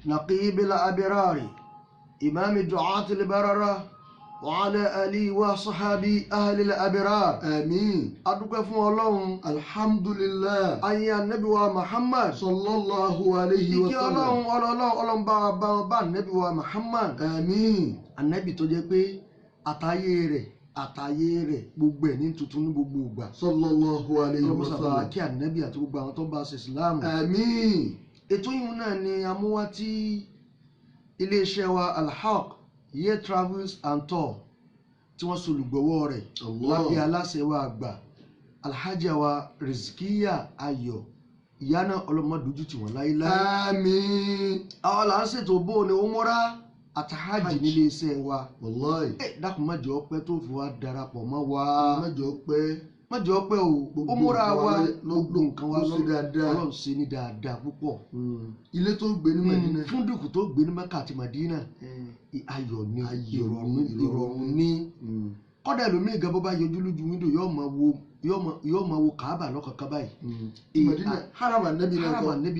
نقيب الأبرار إمام دعاة البررة وعلى آله وصحابه أهل الأبرار آمين. أدوك فون الحمد لله. أي النبي ومحمد صلى الله عليه ìkí وسلم. ọlọ́run bá النبي ومحمد. آمين. النبي tó jẹ́ pé àtàyè rẹ̀ gbogbo ẹ̀ ní tuntun ní gbogbo ìgbà. صلى الله عليه ọlọ́mọsàbà وسلم. kí ànábì àti gbogbo àwọn tó bá ṣe ìsìláàmù. آمين. ètò yìí náà ni amúwá tí iléeṣẹ́ wa Al-Haq Year Travels and Tour tí wọ́n solùgbọ̀wọ́ rẹ̀ lábẹ́ aláṣẹ wa àgbà alhaja wa Rizkiya Ayọ̀ ìyá náà ọlọ́mọdójú tí wọ́n láéláé. آمين. àwọn là ń ṣètò bó ni umura àtàhájì nílé iṣẹ́ wa. والله. dákun má jẹ́ ọpẹ́ tó fi wá darapọ̀ mọ́ wa. má jẹ́ ọpẹ́. má jẹ́ ọpẹ́ o umura wa gbogbo nǹkan wa ló ṣe dáadáa. Ọlọ́run ṣe ní dáadáa púpọ̀. ilé tó gbé ní Madina. fúndùkù tó gbé ní Mẹ́kà àti Madina ayọ̀ ni ìrọ̀rùn ni. kọ́dà ẹlòmíì gan bó bá yọjú lójú wíńdò yóò máa wo Kaaba lọ́kọ̀ọ̀kan báyìí. Madina haram anabi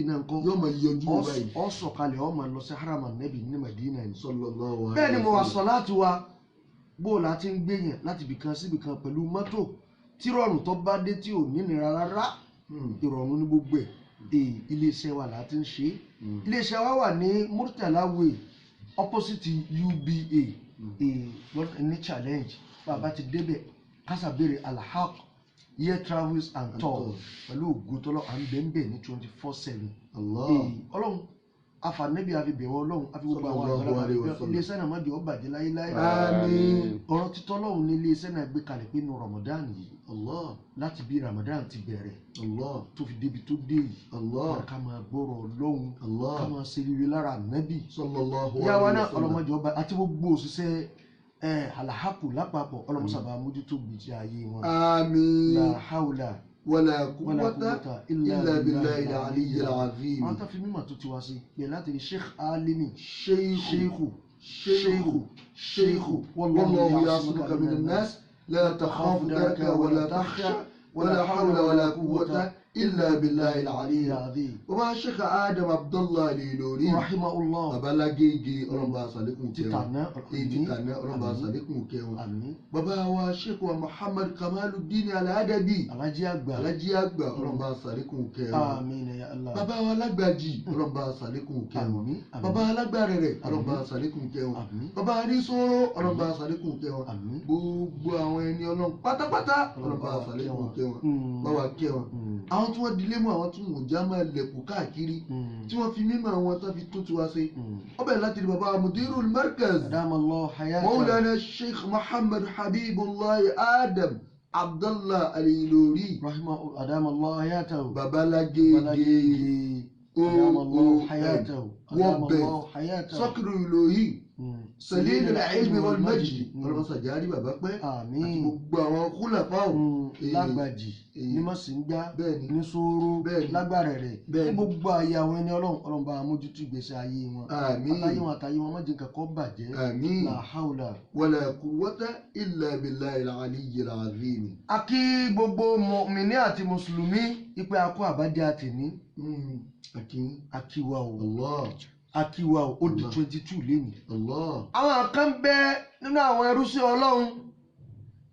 náà ńkọ́ yóò máa yọjú báyìí. ọ sọ̀kalẹ̀ ọ máa lọ sí haram anabi ní Madina ni. sallallahu alaihi bẹ́ẹ̀ ni mo wà wasallam. sọ láti wa bó la ti ń gbéyàn láti ibìkan sí ibìkan pẹ̀lú mọ́tò tí rọrùn tó bá dé tí ò nínira rárá ìrọ̀rùn ní gbogbo ẹ̀ iléeṣẹ́ wa là ti ń ṣe. iléeṣẹ́ wa wà ní Murtala Way opposite UBA ní challenge bàbá ti débẹ̀ kásà béèrè Al-Haq Year Travels and Tour pẹ̀lú ògùn tọ́lọ́ à ń bẹ̀ ní 24/7. ọlọ́run afanẹ́bí àfibẹ̀wọ̀ ọlọ́run àfi gbogbo àwọn àgbàlagbà iléeṣẹ́ náà má jẹ́ ó bàjẹ́ láéláé. àmín. ọ̀rọ̀ títọ́ ọlọ́run ní iléeṣẹ́ náà gbé kalẹ̀ pé nu Ramadan yìí láti bí Ramadan ti bẹ̀rẹ̀ tó fi débi tó dé yìí ká máa gbọ́rọ̀ ọlọ́run ká máa ṣe rere lára ànábì. ìyá wa náà ọlọ́mọdé ọba àti gbogbo òṣìṣẹ́ Al-Haq lápapọ̀ ọlọ́mọsàbà mójútó gbèjì ayé wọn. àmín. la hawla ولا قوة إلا بالله العلي العظيم. أنت في مما تتواسي يلاتي الشيخ عالمي شيخ والله يعصمك من الناس لا تخاف دركا ولا تخشى ولا حول ولا قوة إلا بالله العلي العظيم. وما الشيخ آدم عبد الله الإلوري رحمه الله بابا جيجي ربا صالحكم تتانا ربا صالحكم كيو بابا وشيخ محمد كمال الدين الأدبي alájí àgbà ربا صالحكم كيو آمين يا الله. bàbá wa lágbàjì ọlọ́mọba àṣàlékún kẹwọn bàbá alágbàrẹ̀rẹ̀ ọlọ́mọba àṣàlékún kẹwọn bàbá anísọ́rọ́ ọlọ́mọba àṣàlékún kẹwọn gbogbo àwọn ẹni ọlọ́run pátápátá ọlọ́mọba àṣàlékún kẹwọn báwa kẹwọn. àwọn tí wọ́n dilé mọ́ àwọn tí wọ́n já máa lẹ̀kùn káàkiri tí wọ́n fi mímọ́ àwọn tó fi tún tiwa ṣe ọbẹ̀ láti rí bàbá mudirul markaz adamallahu hayatahu maulana sheikh muhammad habibullah adam abdallah al-Ilori adamallahu hayatahu babalagege adamallahu hayatahu wọ́bẹ̀ hayatahu sọ́kìrì ìlòyí sẹ̀lẹ̀ ilmi wal majd ọlọ́mọsà járí bàbá pẹ́ àti gbogbo àwọn kúlẹ̀ fáwọn lágbàjì ní mọ̀síngbá ní sóró lágbàrẹ̀rẹ̀ ní gbogbo ayé àwọn ẹni ọlọ́run bá mójútó ìgbésí ayé wọn àtàyé wọn má jẹ́ nǹkan kan bàjẹ́ la hawla wala quwwata illa billahi al-aliyyil azim. a kí gbogbo mùmínì àti mùsùlùmí ipe akó àbájá àtìní akíwa o akiwa ó di 22 lẹ́nu. àwọn kan bẹ nínú àwọn ẹrúsìn ọlọ́run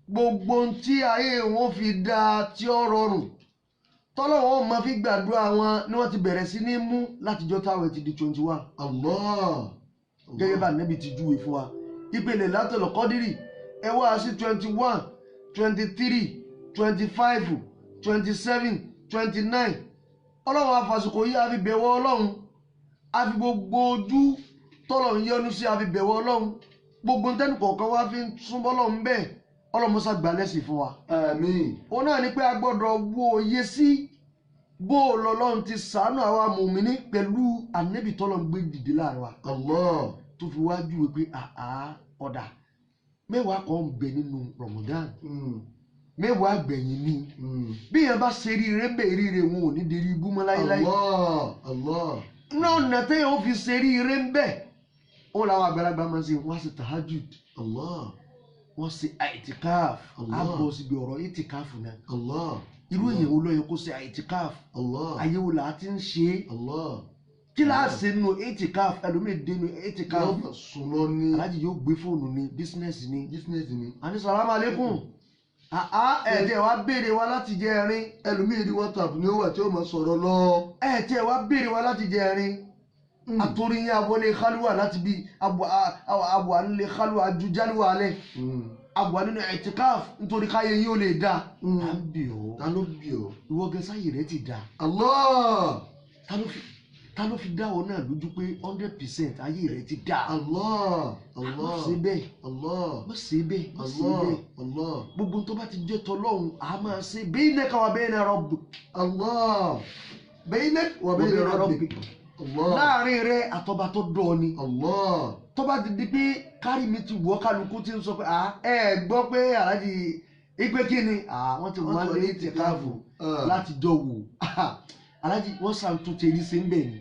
gbogbo tí ayé wọn fi dáa tí ó rọrùn tọ́lọ́wọ́ máa fi gbàdúrà wọn ni wọ́n ti bẹ̀rẹ̀ sí ní mú látijọ́ táwọn ti di 21. gẹ́gẹ́ bá nẹ́bí ti júwe fún wa ìpele látọ̀lọ̀ kọ́dírì ẹ wá sí 21 23 25 27 29 ọlọ́run afàsìkò yìí àfi bẹ̀wọ̀ ọlọ́run àfi gbogbo ojú tọ́lọ̀ ń yọ́nú sí àfi bẹ̀wọ̀ ọlọ́run gbogbo ntẹ́nu kọ̀ọ̀kan wá fi ń súnmọ́ ọlọ́run bẹ́ẹ̀ ọlọ́mọsá gbà lẹ́sìn fún wa. àmín. òun náà ni pé a gbọ́dọ̀ wo òye sí bó lọ́lọ́run ti ṣàánú àwa mùmíní pẹ̀lú ànẹ́bì tọ́lọ̀ ń gbé dìde láàrin wa. tó fi wá júwe pé ọ̀dà mẹ́wàá kan ń bẹ nínú Ramadan mẹ́wàá gbẹ̀yìn ni bí yẹn bá ṣe rí rẹ́ bẹ́ẹ̀ rí rẹ́ wọn ò ní dérí ibú mọ́ láéláé. náà nà téèyàn ó fi ṣe rí rẹ́ ń bẹ́ẹ̀ ó làwọn àgbàlagbà máa ń ṣe wọ́n á ṣe tahajud wọ́n ṣe àìtìkáf àbọ̀ síbi ọ̀rọ̀ ìtìkáf náà irú èèyàn wo ló yẹ kó ṣe àìtìkáf ayé wo là á ti ń ṣe kíláàsì nù itikaf ẹlòmíì dénú itikaf yóò sùn lọ ní aláàjì yóò gbé fóònù ní bísínẹ́sì ní. business ni. àní sàlámù alẹ́kùn ẹ̀ẹ́dẹ̀ wa béèrè wa láti jẹ ẹrin. ẹlòmíì rí WhatsApp ni ó wà tí ó máa sọ̀rọ̀ lọ. ẹ̀ẹ́dẹ̀ wa béèrè wa láti jẹ ẹrin. àtòríyìn abọ́lé kálúwà láti bí àbùwà nílé kálúwà ajújálúwà alẹ́ àbùwà nínú itikaf nítorí káyé yóò lè dá. ta ń bì ọ́ ta ló bí ọ. ìwọ gẹ́sáyè rẹ ti dá. Allah. ta ló fi dá ọ náà lójú pé 100% ayé rẹ ti dá. Allah. Allah. má ṣe bẹ́ẹ̀ Allah. má ṣe bẹ́ẹ̀ má ṣe Allah. bẹ́ẹ̀. Allah. gbogbo tó bá ti jẹ́ tọ́lọ́hún a máa ṣe baynaka wa bayna rabbik. Allah. Baynak wa bayna rabbik. Allah. láàrin rẹ àtọ́ba tó dọ̀ ni. Allah. tó bá ti di pé kárí mi ti wọ́ kálukú ti ń sọ pé ẹ gbọ́ pé aláàjì ìpè kí ni wọ́n ti wọ́n lé tìkáàfù láti jọ wò aláàjì wọ́n ṣàtúnṣe ní sí ń bẹ̀ ni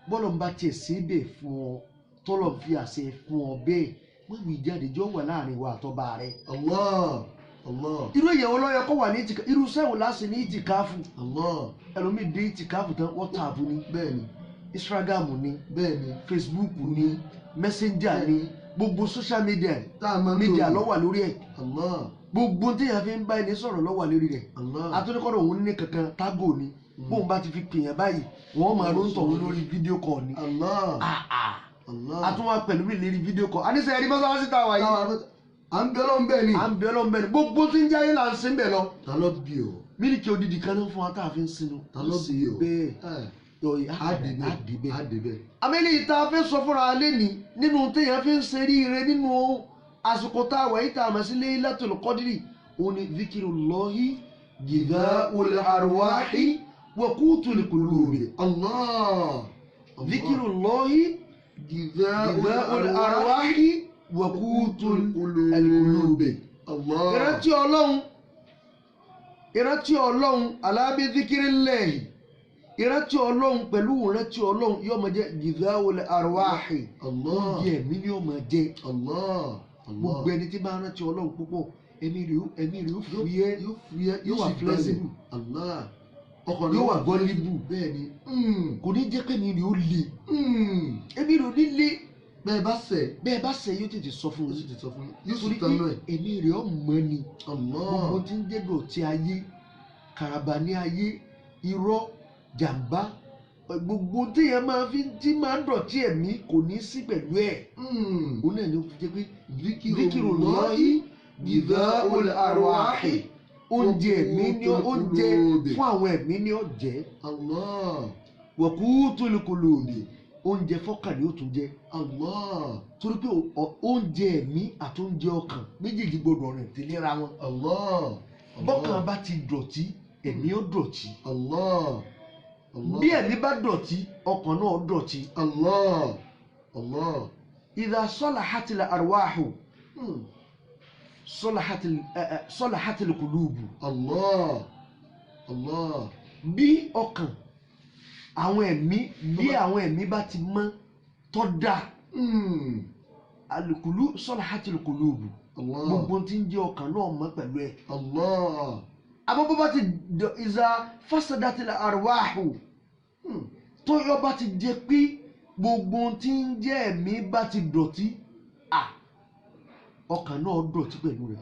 bọ́lọ̀ ń bá tiẹ̀ sí bẹ̀ fún ọ tọ́lọ̀ fi àṣẹ fún ọ bẹ́ẹ̀ wọ́n wí jáde jọ wà láàrin wa àtọ́ba rẹ. Allah. Allah. irú èèyàn wo lọ́yọ̀ kọ́ wà ní ìtìkáàfù irú sẹ́wọ̀n láti ní ìtìkáàfù. Allah. ẹlòmíì dé ìtìkáàfù tán WhatsApp ni bẹ́ẹ̀ni Instagram ni bẹ́ẹ̀ni Facebook ni Messenger ni gbogbo social media tá a máa ń media lò. ló wà lórí ẹ̀. Allah. gbogbo téèyàn fi ń bá ẹni sọ̀rọ̀ ló wà lórí rẹ̀. Allah. atúnikọ́dọ̀ òun ní kankan tágò ni bóun bá ti fi pèèyàn báyìí wọ́n máa ló ń tọ̀hún lórí fídíò kọ̀ ni. Allah. Allah. àtúnwá pẹ̀lú mi lérí fídíò kọ̀ àníṣe ẹ̀rí mọ́sálásí tá a wà yìí. à ń bẹ lọ́n bẹ́ẹ̀ ni. à ń bẹ ọlọ́run bẹ́ẹ̀ ni gbogbo tí ń jáyé là ń sin bẹ̀ lọ. ta ló bí ọ. mílíkì odidi kan náà fún wa tá a fi ń sinú. ta ló bí ọ. bẹ́ẹ̀ àdìbẹ́. àmẹ́lẹ́ yìí tá a fẹ́ sọ fúnra lẹ́ni nínú téèyàn fi ń ṣeré rẹ nínú àsìkò tá a wà yìí tá a mọ̀ sí Laylatul Qadri òun ni zikirullahi gidha'ul arwahi wa qutul qulubi. Allah. zikirullahi gidha'ul arwahi wa qutul qulubi. Allah. ìrántí ọlọ́run ala bi zikrillahi ìrántí ọlọ́run pẹ̀lú ìrántí ọlọ́run yóò máa jẹ́ gidha'ul arwahi. oúnjẹ ẹ̀mí ni yóò máa jẹ́. gbogbo ẹni tí bá rántí ọlọ́run púpọ̀ ẹ̀mí rẹ̀ yóò fúyẹ́ yóò wà flexible ọkàn yóò wà gọ́líbù bẹ́ẹ̀ ni kò ní jẹ́ kẹ́mi rẹ̀ ó le ẹ̀mí rẹ̀ ò ní le bẹ́ẹ̀ bá ṣẹ̀ yóò tètè sọ fún yóò yín sì tán náà ẹ̀mí rẹ̀ ó mọ́ ni gbogbo tí ń jẹ́ dọ̀tí ayé karabani ayé irọ́ jàmbá gbogbo téèyàn máa fi tí máa ń dọ̀tí ẹ̀mí kò ní sí pẹ̀lú ẹ̀. ó náà ló fi jẹ́ pé zikirullahi gidha'ul arwahi oúnjẹ ẹ̀mí ni oúnjẹ fún àwọn ẹ̀mí ni ó jẹ́. wa qutul qulubi oúnjẹ fọ́kàn ni ó tún jẹ́. torí pé oúnjẹ ẹ̀mí àti oúnjẹ ọkàn méjèèjì gbọdọ̀ rìn tẹ̀léra wọn. bọ́kàn bá ti dọ̀tí ẹ̀mí ó dọ̀tí. bí ẹ̀mí bá dọ̀tí ọkàn náà dọ̀tí. idha salahatil arwahu salahatil qulubu. bí ọkàn àwọn ẹ̀mí bá ti mọ́ tó dá alukulu salahatil qulubu gbogbo tí ń jẹ́ ọkàn náà mọ́ pẹ̀lú ẹ̀. àmọ́ bó bá ti idha fasadatil arwahu tó yọ bá ti jẹ́ pé gbogbo tí ń jẹ́ ẹ̀mí bá ti dọ̀tí ọkàn náà dọ̀tí pẹ̀lú rẹ̀.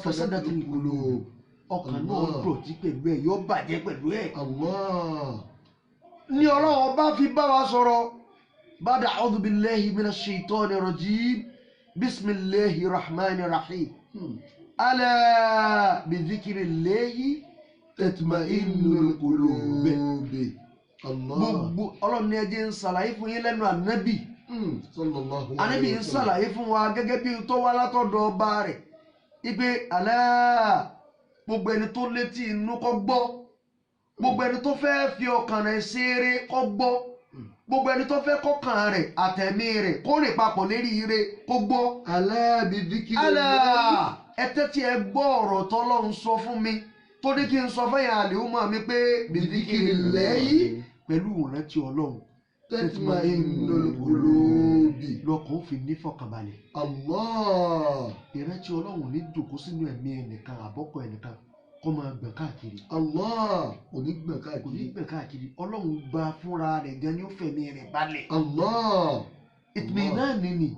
fasadatil qulub ọkàn náà dọ̀tí pẹ̀lú ẹ̀ yóò bàjẹ́ pẹ̀lú ẹ̀. ní ọlọ́run bá fi bá wa sọ̀rọ̀ ba'da a'udhu billahi minash shaitani rajim bismillahi rahmani rahim ala bi dhikrillahi tatma'innul qulub. gbogbo ọlọ́run ní ẹjẹ́ ń ṣàlàyé fún yín lẹ́nu ànábì ànábì ń ṣàlàyé fún wa gẹ́gẹ́ bí tó wá látọ̀dọ̀ ọba rẹ̀ ipe alẹ́ gbogbo ẹni tó létí inú kó gbọ́ gbogbo ẹni tó fẹ́ fi ọkàn rẹ̀ ṣeré kó gbọ́ gbogbo ẹni tó fẹ́ kọ́kàn rẹ̀ àtẹ̀mí rẹ̀ kó rìn papọ̀ lérí ire kó gbọ́. alẹ́ bí díkìrì alẹ́ ẹ tẹ́tí ẹ gbọ́ ọ̀rọ̀ tọ́lọ́run sọ fún mi tó ní kí n sọ fẹ́yìn àlèhùnmọ́ mi pé bìdíkìrì lẹ́yìn pẹ̀lú ìrántí ọlọ́run tatma'innul qulubi lọ́kàn ó fi ní fọkànbalẹ̀. Allah. ìrántí ọlọ́run ní dòkó sínú ẹ̀mí ẹnìkan àbọ́kọ̀ ẹnìkan kó máa gbọ̀n káàkiri. Allah kò ní gbọ̀n kò ní káàkiri. gbọ̀n káàkiri ọlọ́run gba fúnra rẹ̀ gan ni ó fẹ̀mí rẹ̀ balẹ̀. Allah ìtìmí náà nìní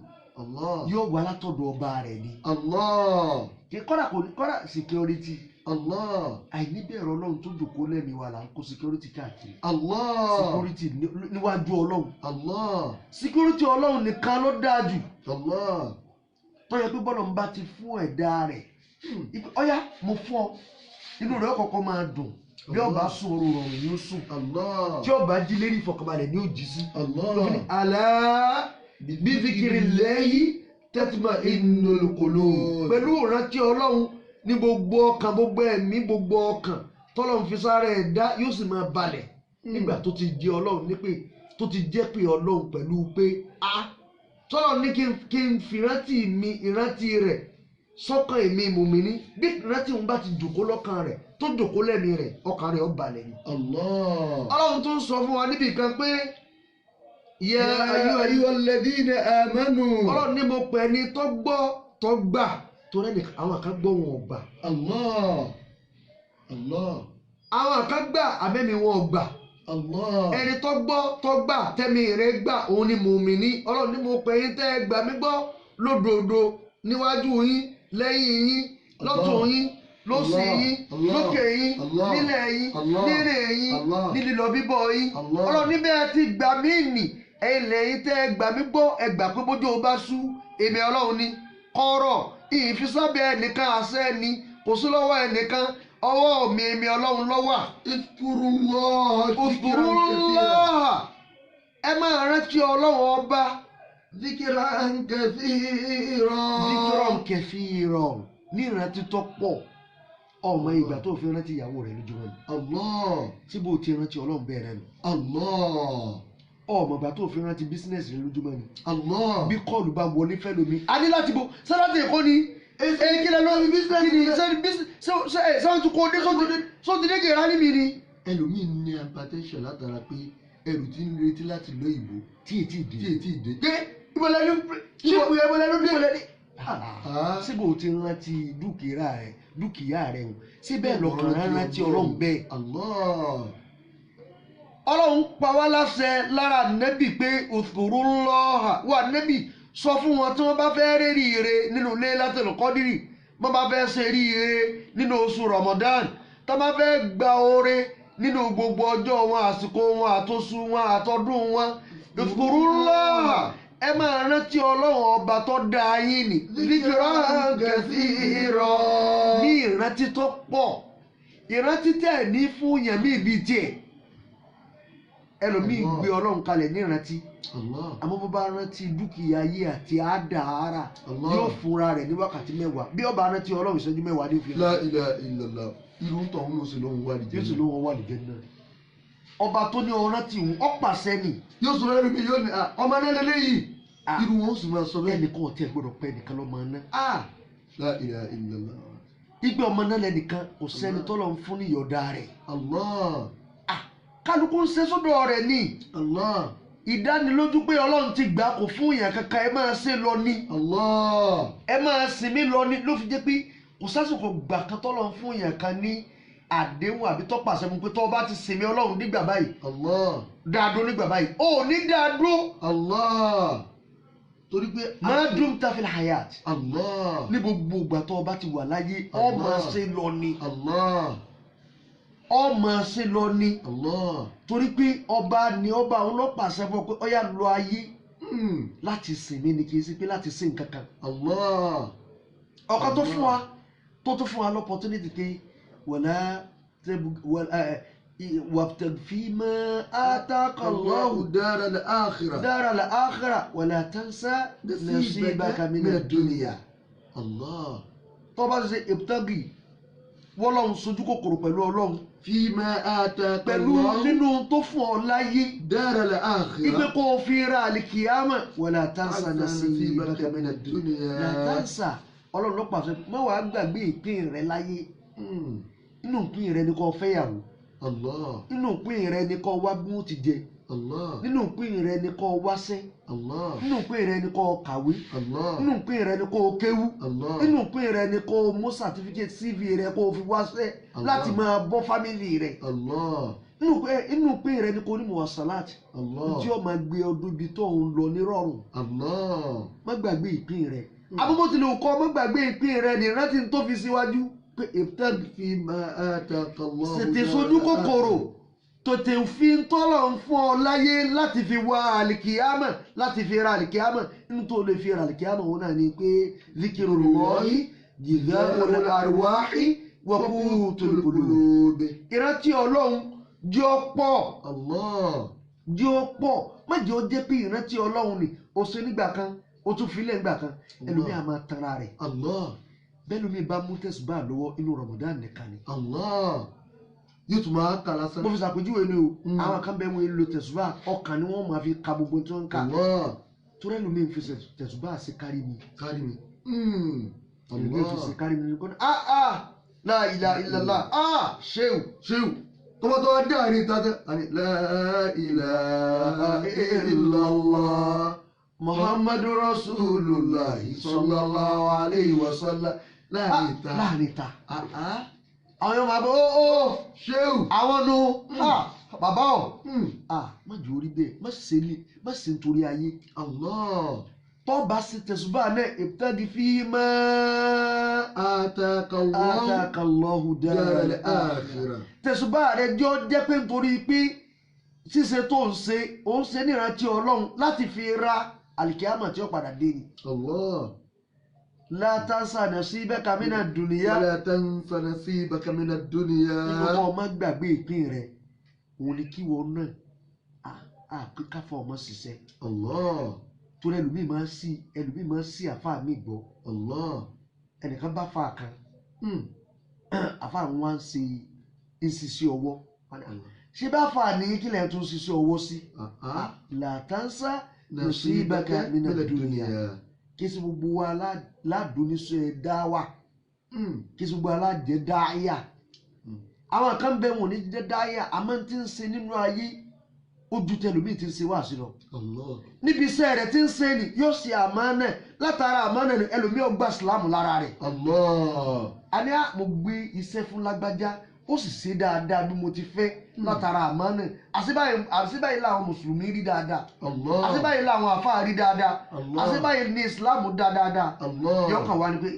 Allah yóò wá látọ̀dọ̀ ọba rẹ̀ ni. Allah kọ́dà kò ní kọ́dà security Allah àìníbẹ̀rẹ̀ ọlọ́run tó jòkó lẹ́mìí wa là ń kó security káàkiri. Allah security níwájú ọlọ́run. Allah security ọlọ́run nìkan ló dáa jù. Allah tó yẹ pé bọ́lọ̀ ń bá ti fún ẹ̀dá rẹ̀ ọ̀yá mo fún ọ inú rẹ̀ kọ̀ọ̀kan máa dùn bí ọba sùn oorun rọrùn ni ó sùn Allah tí ọba jí lérí ìfọ̀kànbalẹ̀ ni ó jí sí. Allah àlá bí zikiri lẹ́yìn tatma'innul qulub pẹ̀lú ìrántí ọlọ́run ní gbogbo ọkàn gbogbo ẹ̀mí gbogbo ọkàn tọ́lọ́run fi sára ẹ̀dá yóò sì máa balẹ̀ nígbà tó ti jẹ́ ọlọ́run ní pé tó ti jẹ́ pé ọlọ́run pẹ̀lú pé tọ́lọ́run ní kí n fi ìrántí rẹ̀ sọ́kàn èmi mùmíní bí ìrántí òun bá ti jòkó lọ́kàn rẹ̀ tó jòkó lẹ́mìí rẹ̀ ọkàn rẹ̀ ó balẹ̀ ni. Allah ọlọ́run tó ń sọ fún wa níbi kan pé ya ayyuhalladhina amanu. ọlọ́run ní mo pè ní tó gbọ́ tó gbà tó rẹ́ni àwọn kan gbọ́ wọn ò gbà. Allah Allah àwọn kan gbà àbẹ́mi wọn ò gbà. Allah ẹni tó gbọ́ tó gbà tẹ́mi rẹ̀ gbà òun ni mùmíní. ọlọ́run ní mo pè yín tẹ́ ẹ gbà mí gbọ́ lódodo níwájú yín lẹ́yìn yín lọ́tún yín lósì yín lókè yín nílẹ̀ yín nírè yín nílìlọ bíbọ̀ yín. ọlọ́run níbẹ̀ ti gbà mí nì ẹ̀yin lẹ́yìn tẹ́ ẹ gbà mí gbọ́ ẹ gbà pé bójú o bá sú èmi ọlọ́run ní kọ́rọ̀ ìfisábẹ́ ẹnìkan àṣẹ ni kò sí lọ́wọ́ ẹnìkan ọwọ́ mi èmi ọlọ́run lọ́wọ́. Uzkurullah ẹ máa rántí ọlọ́run ọba. Dhikran kathiran. Dhikran kathiran ní ìrántí tó pọ̀ ọmọ ìgbà tó fi rántí ìyàwó rẹ̀ lójúmọ́ ni. Allah tí bó ti rántí ọlọ́run bẹ́ẹ̀ rẹ̀ nù. Allah ọmọ ìgbà tó fi rántí bísínẹ́sì rẹ̀ lójúmọ́ ni. Allah bí kọ́ọ̀lù bá wọlé fẹ́ lómi. a ní láti bo sálátì èkó ni kílẹ̀ lọ́wọ́ bísínẹ́sì ni sẹ́wọ́n tún kó dé sọ́ọ́ ti dé gèrè ní mi ni. ẹlòmíì ní hypertension látara pé ẹrù tí ń retí láti lọ ìbò tí ètí ìdè. pé ìbọ̀lẹ̀ ló ṣípò ìbọ̀lẹ̀ ló dé. síbò tí ń rántí dúkìá rẹ̀ hùn síbẹ̀ lọ́kàn rántí ọlọ́run bẹ́ẹ̀. ọlọ́run pa wá láṣẹ lára nẹ́bì pé uzkurullaha wà nẹ́bì sọ fún wọn tí wọ́n bá fẹ́ rí ire nínú Laylatul Qadri wọ́n bá fẹ́ ṣe rí ire nínú oṣù Ramadan tó bá fẹ́ gba oore nínú gbogbo ọjọ́ wọn àsìkò wọn àtòṣù wọn àtọdún wọn uzkurullaha ẹ máa rántí ọlọ́run ọba tó dá yín ní dhikran kathiran ní ìrántí tó pọ̀ ìrántí tẹ̀ ní fún yẹn ní ibi tiẹ̀ ẹlòmíì gbé ọlọ́run kalẹ̀ ní ìrántí àmọ́ bó bá rántí dúkìá ayé àti àdáhàrà yóò fúnra rẹ̀ ní wákàtí mẹ́wàá bí ó bá rántí ọlọ́run ìṣẹ́jú mẹ́wàá ní òfin. La ilaha illallah irú ń tọ̀ ń lọ sí lóhun wà nìjẹ́ náà. yóò sì lóhun wà nìjẹ́ náà. ọba tó ní ọ̀rán tí òun ọ̀pàṣẹ ni. yóò sọ lẹ́nu mi yóò ní ọmọ náà lélẹ́yìí. irú wọn sì máa sọ bẹ́ẹ̀. ẹnìkan ọ̀tí ẹ̀ gbọ́dọ̀ pẹ́ nìkan lọ́mọ náà. La ilaha illallah. igbe ọmọ náà lẹ́nìkan kò sẹ́ni tọ́lọ̀ ń fún ní ìyọ̀dá rẹ̀. Allah. kálukú ń ṣe sọ́dọ̀ rẹ̀ ni. Allah. ìdánilójú pé ọlọ́run ti gbà kó fún èèyàn kankan ẹ máa ṣe lọ ní. Allah. ẹ máa sinmi lọ ní ló fi jẹ́ pé kò sásìkò gbà kan tọ́lọ̀ ń fún èèyàn kan ní àdéhùn àbí tọ́pàṣẹ fún pé tọ́ bá ti sinmi ọlọ́run nígbà báyìí. Allah. dáadó nígbà báyìí ó ní dáadó. Allah. torí pé. máa dùn tàfin hayat. Allah. ní gbogbo ìgbà tó bá ti wà láyé ọ máa ṣe lọ ní. Allah. ọ máa ṣe lọ ní. Allah. torí pé ọba ni ọba òun ló pàṣẹ fún ọ pé ọyá lọ ayé láti sinmi ni kì í sí pé láti sin nǹkan kan. Allah. ọkọ tó fún wa tó fún wa l'opportunity pé وابتغ فيما آتاك الله دار الآخرة ولا تنسى نصيبك من الدنيا. الله. tó bá ṣe ìbùtẹ́gì wọ́n lọ́n sojú kòkòrò pẹ̀lú ọlọ́run. فيما آتاك pẹ̀lú nínú tó fún ọ láyé. دار الآخرة. ipe kó o fi ra àlìkìyámà ولا تنسى نصيبك من الدنيا. لا تنسى ọlọ́run ló pàṣẹ má wàá gbàgbé ìpín rẹ láyé. inú ìpín rẹ ni kò fẹ́yàwó. Allah. inú ìpín rẹ ni kò wá bí wọ́n ti jẹ. nínú ìpín rẹ ni kó wáṣẹ́ nínú ìpín rẹ ni kó kàwé nínú ìpín rẹ ni kó kéwú nínú ìpín rẹ ni kó mú certificate CV rẹ kó fi wáṣẹ́ láti máa bọ́ fámìlì rẹ inú ìpín rẹ ni kó ní muwasalat tí ó máa gbé ọdún ibi tó ń lọ nírọ̀rùn má gbàgbé ìpín rẹ abúmọ́ ti lè kọ́ má gbàgbé ìpín rẹ ní rántí tó fi síwájú pé ṣètè sojú kòkòrò tòtè fi ń tọ́lọ̀ ń fún ọ láyé láti fi wá àlìkìyámà láti fi ra àlìkìyámà nínú tó lè fi ra àlìkìyámà wọn náà ni pé zikirullahi jiza'ul arwahi wa qutul qulub ìrántí ọlọ́run jẹ́ ó pọ̀ jẹ́ ó pọ̀ má jẹ́ ó jẹ́ pé ìrántí ọlọ́run ni ó ṣe nígbà kan ó tún fi lẹ́gbà kan ẹlòmíì á máa tanra rẹ̀ bẹ́ẹ̀ lómi bá mú tẹ̀sùbá lọ́wọ́ inú Ramadan nìkan ni. Yóò tún máa kà lásán. Mo fi ṣàpèjúwe ni o àwọn kan bẹ́ẹ̀ wọ́n lo tẹ̀sùbá ọkàn ni wọ́n máa fi ka gbogbo tí wọ́n ń kà. torí ẹlòmíì fi tẹ̀sùbá sí kárí mi. ẹlòmíì fi sí kárí mi ní kọ́ni la ilaha illallah ṣéwù. tọ́wọ́tọ́ dé àárín ìtajà la ilaha illallah. Muhammadu Rasulullah sallallahu alayhi wa sallam láàrin ta àwọn yóò máa bọ ṣéwù àwọn nu bàbá ọ má jù orí bẹ́ẹ̀ má ṣe nítorí ayé tó bá sì tẹ̀sùbá náà ibtaghi fima atakallahu daral akhirah tẹ̀sùbá rẹ̀ jẹ́ pé nítorí pé ṣíṣe tó ń ṣe nírántí Ọlọ́run láti fi ra alikiyama tí ó padà dé ni. La tansa nasibaka mina dunya. Wala tansa nasibaka mina dunya. Ìgbà ọmọ gbàgbé ìpín rẹ̀ òun ni kí wọn náà káfọ́ ọmọ ṣiṣẹ́. Torí ẹlòmíì máa ń sí àfa mi gbọ́. Ẹnìkan bá fa kan àfa àwọn wá ń ṣe ìṣiṣẹ́ ọwọ́. Ṣé bá fa ní kílẹ̀ tún ṣiṣẹ́ ọwọ́ sí? La tansa nasibaka mina dunya. Kí sí gbogbo wa ládùúníṣẹ́ dáwà kí sí gbogbo wa ládẹ́ dáyà àwọn kan bẹ wọn ní jẹ́ dáyà àmọ́ tí ń ṣe nínú ayé ojú tẹlómi tí ń ṣe wá sí lọ níbi iṣẹ́ rẹ̀ tí ń ṣe ni yóò ṣe àmánà látara àmánà ni ẹlòmíì ó gba ìsìlámù lára rẹ̀ àní mo gbé iṣẹ́ fún lágbájá ó sì ṣe dáadáa bí mo ti fẹ́ látara àmánà àṣìbáyìí làwọn mùsùlùmí rí dáadáa àṣìbáyìí làwọn àfáà rí dáadáa àṣìbáyìí ní ìsìlámù dáadáa yóò kàn wá ní pé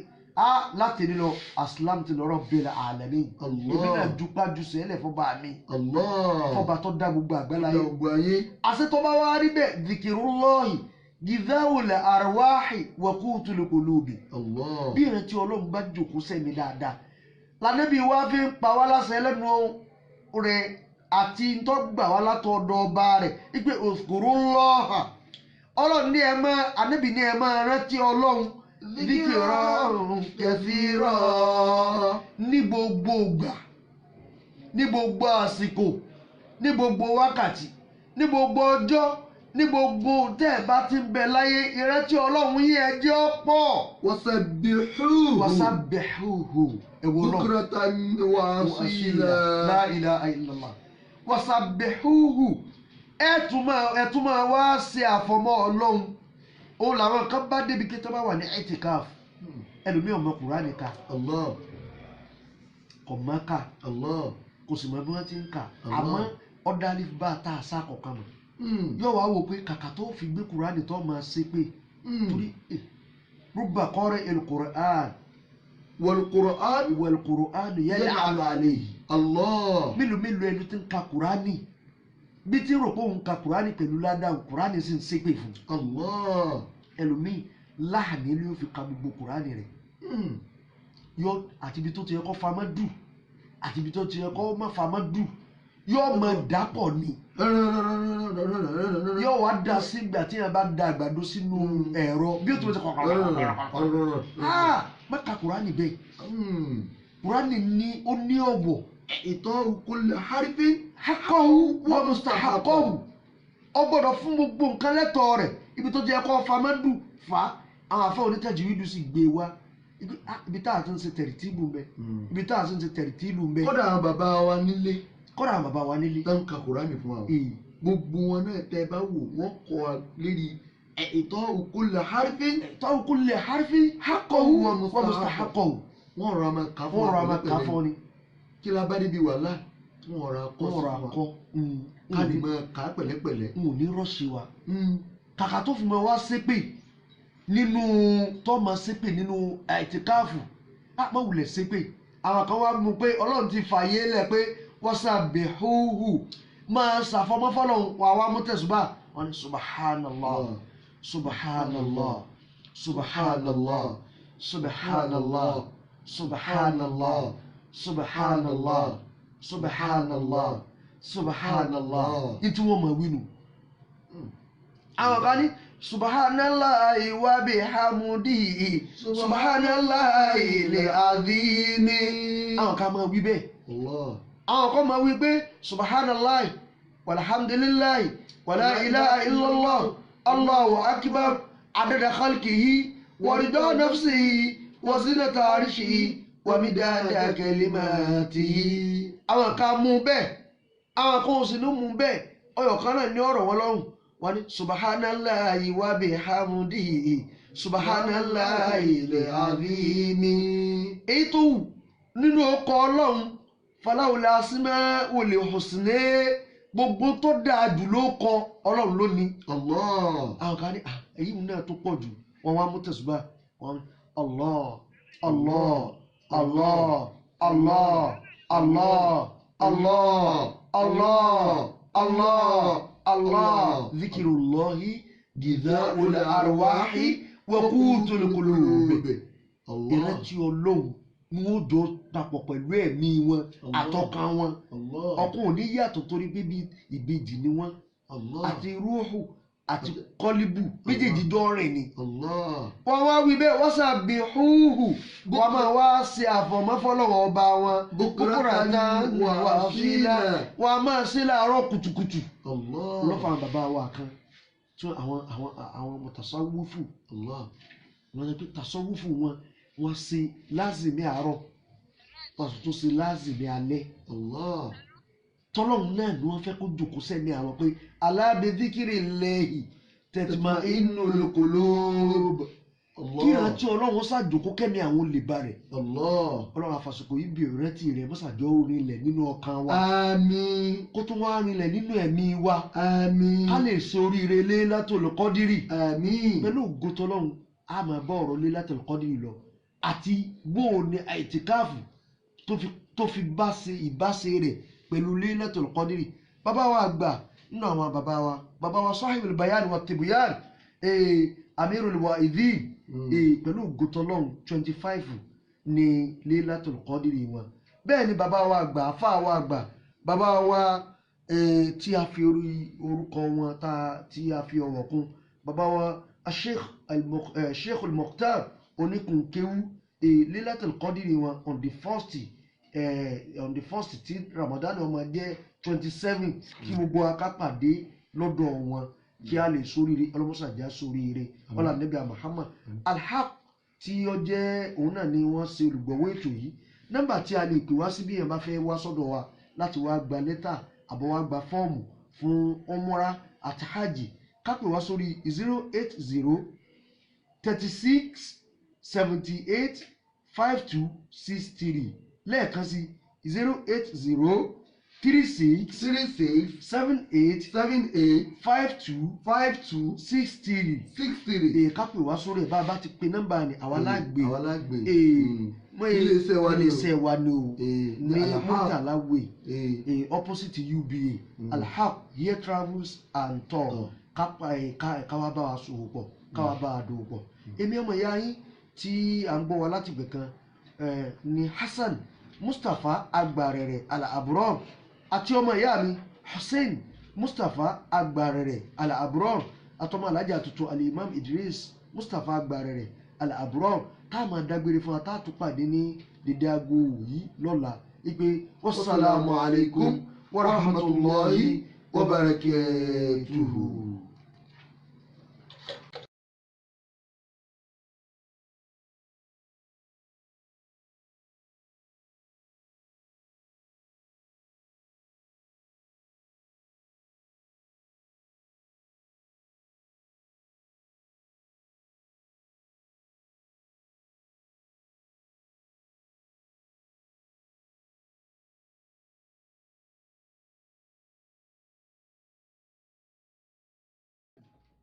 láti nílò aslam ti lọ́rọ̀ bẹ̀rẹ̀ alamin èmi náà dúpá ju sẹ́lẹ̀ fọba mi fọba tó dá gbogbo àgbáláyé àṣetọ́ bá wá rí bẹ́ẹ̀ zikirullahi gizawul arwahi wa qutul qulubi bí ìrántí Ọlọ́run bá jòkó sẹ́mi dáadáa lànàbí wa fi ń pa wá láṣẹ lẹ́nu rẹ̀ àti ntọ́gbà wá látọ̀dọ̀ ọba rẹ̀ ipe uzkurullaha Ọlọ́run ní ẹ máa ànábì ní ẹ máa rántí Ọlọ́run dhikran kathira ní gbogbo ìgbà ní gbogbo àsìkò ní gbogbo wákàtí ní gbogbo ọjọ́ ní gbogbo tẹ́ ẹ bá ti ń bẹ láyé ìrántí Ọlọ́run yín ẹ jẹ́ ó pọ̀. wasabbihuhu bukratan wa asila la ilaha illallah wasabbihuhu ẹ tún máa wá ṣe àfọmọ́ Ọlọ́run òun làwọn kan bá débi kí tó bá wà ní itikaf ẹlòmíì ọmọ Kùránì ká kò má ká kò sì mọ bí wọ́n ti ń kà àmọ́ ọ̀dàlí bá tá a sá kọ̀ọ̀kan mọ̀ yóò wá wò pé kàkà tó fi gbé Kùránì tó máa ṣe pé torí rubba qari'il Qur'an wal Qur'an yal'anu alayhi mélòó ẹni tí ń ka Kùránì bí tí rò pé òun ka Kùránì pẹ̀lú ládàá Kùránì sì ń ṣépè fún ẹlòmíì láàánú ni ó fi ka gbogbo Kùránì rẹ̀ yọ àti ibi tó ti yẹ kó famọ́ dù àti ibi tó ti yẹ kó má famọ́ dù yóò mọ dàpọ̀ ni yóò wá da sígbà tí yẹn bá da àgbàdo sínú ẹ̀rọ bí ó ti wọ́n ti kọ̀ọ̀kan má ka Kùránì bẹ́ẹ̀ Kùránì ní ó ní ọ̀wọ̀ ìtọ́ kulli harfin haqqahu wa mustahaqqahu ó gbọ́dọ̀ fún gbogbo nǹkan lẹ́tọ̀ọ́ rẹ̀ ibi tó jẹ́ kó famadu fa àwọn afọ onítẹ̀jú yìí sì gbé wa ibi tá a ti ń ṣe tẹ̀rìtìbù mbẹ ibi tá a ti ń ṣe tẹ̀rìtìbù mbẹ. kódà àwọn bàbá wa nílé tó ń ka Kùránì fún wa gbogbo wọn náà tẹ́ bá wò wọ́n kọ́ lérí إعطاء كل حرف حقه ومستحقه wọ́n rọra máa kà fún ni kí la bá débi wàhálà wọ́n rọra kọ́ sí wa ká lè máa kà á pẹ̀lẹ́pẹ̀lẹ́. n ò ní rọ́ọ̀ṣì wa kàkà tó fi máa wá ṣépè nínú tó máa ṣépè nínú àìtíkáàfù má wulẹ̀ ṣépè àwọn kan wá mú pé ọlọ́run ti fààyè lẹ̀ pé wasabbihuhu máa ṣàfọmọ́fọ́lọ́hún wà wá mú tẹ̀sùbà wọn ni subhanallah subhanallah subhanallah subhanallah subhanallah subhanallah subhanallah subhanallah ìtú wọn máa wí nù. àwọn kan ní subhanallahi wa bihamdihi subhanallahi al-azimi. àwọn kan máa wí bẹ́ẹ̀. àwọn kan máa wí pé subhanallahi walhamdulillahi wala ilaha illallah allahu akbar adada khalqihi wa rida nafsihi wa zinata arshihi wa midada kalimatihi. àwọn kan mú bẹ́ẹ̀ àwọn kan ò sì ní mú bẹ́ẹ̀ ọyọ̀ kan náà ní ọ̀rọ̀ wọn lọ́rùn wọ́n ní subhanallahi wa bihamdihi subhanallahi al-azimi. èyí tó wù nínú ọkọ̀ ọlọ́run falawul asmaul husna gbogbo tó dáa jù ló kọ ọlọ́run lónìí. àwọn kan ní èyí náà tó pọ̀ jù wọ́n wá mú tẹ̀sùbà wọ́n Allah Allah Allah Allah Allah Allah Allah Allah Allah zikirullahi gizaul arwahi wa qutul qulub. ìrántí ọlọ́run ni wọ́n jọ papọ̀ pẹ̀lú ẹ̀mí wọn àtọkàn wọn. ọkàn ò ní yàtọ̀ torí pé bí ìbejì ni wọ́n àti rúhù àti kọ́líbù méjèèjì dọ́rin ni. wọ́n wá wí bẹ́ẹ̀ wọ́n sabbihuhu wọ́n máa wá ṣe àfọ̀mọ́fọ́lọ́wọ́ ọba wọn bukratan wa asila wọ́n máa ṣe láàárọ̀ kùtùkùtù. lọ́fà bàbá wa kan tí àwọn mutasawwifu wọ́n ṣe pé tasawwufu wọ́n ṣe lázìmí àárọ̀ wọ́n sì tún ṣe lázìmí alẹ́. tọ́lọ́hún náà ni wọ́n fẹ́ kó jòkó sẹ́ni àwọn pé ala bi dhikrillahi tatma'innul qulub. kí ìrántí ọlọ́run ṣàjòkó kẹ́ni àwọn olè bá rẹ̀. ọlọ́run àfàsùkò yìí bí ìrántí rẹ̀ mọ́sàjọ́ rinlẹ̀ nínú ọkàn wa. àmín. kó tún wá rinlẹ̀ nínú ẹ̀mí wa. àmín. ká lè ṣe oríire Laylatul Qadri. àmín. pẹ̀lú ògo tọ́lọ́run a máa bá ọ̀rọ̀ Laylatul Qadri lọ àti bóò ni àìtíkáàfù tó fi ìbáṣe rẹ̀ pẹ̀lú Laylatul Qadri. bàbá wa àgbà nínú àwọn bàbá wa sahibul bayan wa tibyan amirul wa'idhin pẹ̀lú gotolong 25 ní Laylatul Qadri wọn. bẹ́ẹ̀ ni bàbá wa àgbà afá wa àgbà bàbá wa tí a fi orúkọ wọn tí a fi ọ̀wọ̀ kún bàbá wa Sheikh al-Mukhtar oníkunkéwú Laylatul Qadri wọn on the first tí Ramadan ọmọ jẹ́ 27 kí gbogbo akápàdé lọ́dọ̀ wọn kí a lè sóríire ọlọ́mọṣàjà sóríire ọlá Nabi Muhammad Al-Haq tí ó jẹ́ òun náà ni wọ́n ṣe olùgbọ̀wọ́ ètò yìí. nọ́mbà tí a lè pè wá sí bí èèyàn bá fẹ́ wá sọ́dọ̀ wa láti wá gba lẹ́tà àbọ̀ wá gba fọ́ọ̀mù fún umra àti hajj ká pè wá sórí 080 36 78 5263 lẹ́ẹ̀kan sí 080 36 78 52 63 ká pè wá sórí ẹ̀ bá a bá ti pe nọ́mbà ni àwa lágbè iléeṣẹ́ wa ni o ní Murtala Way opposite UBA Al-Haq Year Travels and Tour ká wá bá wa sòwò pọ̀ ká wá bá wa dòwò pọ̀. èmi ọmọ ìyá yín tí à ń gbọ́ wa láti ibẹ̀ kan ni Hassan Mustapha Agbarẹ̀rẹ̀ Al-Abrar àti ọmọ ìyá mi Hussein Mustapha Agbarẹ̀rẹ̀ Al-Abrar àtọmọ alájà tuntun Al-Imam Idris Mustapha Agbarẹ̀rẹ̀ Al-Abrar táàmù adágbére fún wa táàtú pàdé ní dédé aago yìí lọ́la ìpè wassalamu alaikum wa rahmatullahi wa barakatuhu.